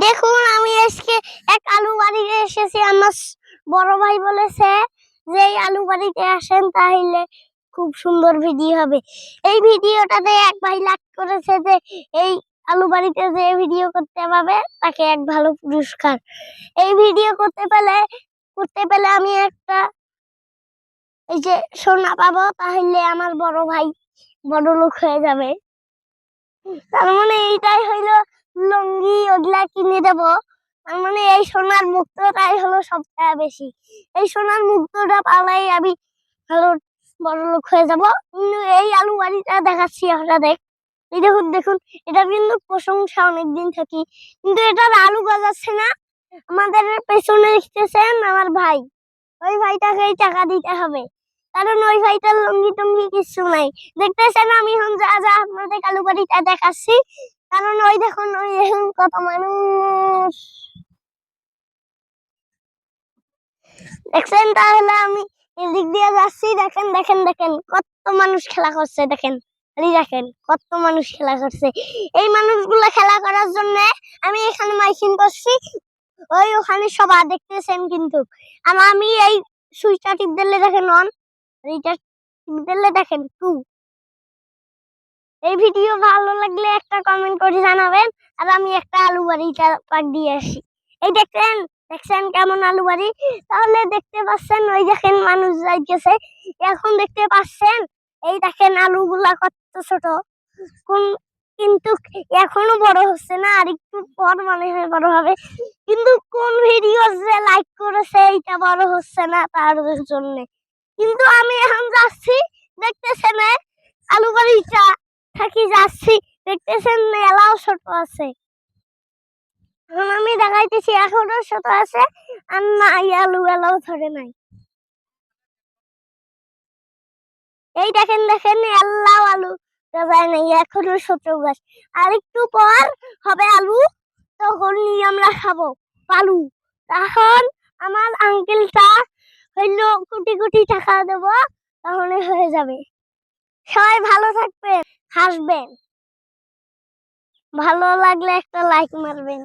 দেখুন আমি আজকে এক আলু বাড়িতে এসেছি। আমার বড় ভাই বলেছে যে এই আলু বাড়িতে আসেন তাহলে খুব সুন্দর ভিডিও হবে। এই ভিডিওটাতে এক ভাই লাইক করেছে যে এই আলু বাড়িতে যে ভিডিও করতে পারবে তাকে এক ভালো পুরস্কার। এই ভিডিও করতে পেলে আমি একটা এই যে সোনা পাবো, তাহলে আমার বড় ভাই বড় লোক হয়ে যাবে। তার মানে এইটাই হইলো লুঙ্গি ওগুলা কিনে দেবো। তার মানে এই সোনার মুক্তটাই হলো সবচেয়ে বেশি। এই সোনার মুক্তটা পালাই আমি ভালো বড় লোক হয়ে যাব। কিন্তু এই আলু বাড়িটা দেখাচ্ছি আপনাদের। এই দেখুন দেখুন, এটা কিন্তু প্রশংসা অনেকদিন থাকি, কিন্তু এটার আলু গজাচ্ছে না। আমাদের পেছনে দেখতেছেন আমার ভাই, ওই ভাইটাকেই টাকা দিতে হবে, কারণ ওই ভাইটার লুঙ্গি টুঙ্গি কিছু নাই। দেখতেছেন আমি এখন যা আপনাদের আলু বাড়িটা দেখাচ্ছি, কারণ ওই দেখুন কত মানুষ দেখছেন। তাহলে আমি এদিক দিয়ে যাচ্ছি, দেখেন দেখেন দেখেন কত মানুষ খেলা করছে। দেখেন দেখেন কত মানুষ খেলা করছে। এই মানুষগুলো খেলা করার জন্য আমি এখানে মাইকিং করছি। ওখানে সবাই দেখতেছেন, কিন্তু আমি এই সুইচটা টিপ দিলে দেখেন অন, এইটা টিপ দিলে দেখেন টু। এই ভিডিও ভালো লাগলে একটা কমেন্ট করে জানাবেন। আর আমি একটা আলু বাড়িটা পাক দিয়ে আসি। এই দেখছেন কেমন আলু বাড়ি। তাহলে দেখতে পাচ্ছেন ওই দেখেন মানুষ যাইতেছে। এখন দেখতে পাচ্ছেন এই দেখেন আলুগুলা কত ছোট, কোন কিন্তু এখনো বড় হচ্ছে না, আর একটু পর মনে হয় বড় হবে। কিন্তু কোন ভিডিও যে লাইক করেছে এইটা বড় হচ্ছে না তার জন্য। কিন্তু আমি এখন যাচ্ছি, দেখতেছেন আলু বাড়িটা থাকি যাচ্ছি, দেখতেছেন মেলাও ছোট আছে। এখন আমি দেখাইতেছি এখনো ছোট আছে, আর নাই আলু এলাও ধরে নাই। এই দেখেন দেখেন এল্লাও আলু গজায় নাই, এখনো ছোট গাছ। আর একটু পর হবে আলু, তখন নিয়ে আমরা খাবো পালু। তখন আমার আঙ্কেলটা হইলো কোটি কোটি টাকা দেবো, তাহলে হয়ে যাবে। সবাই ভালো থাকবেন, হাসবেন, ভালো লাগলে একটা লাইক মারবেন।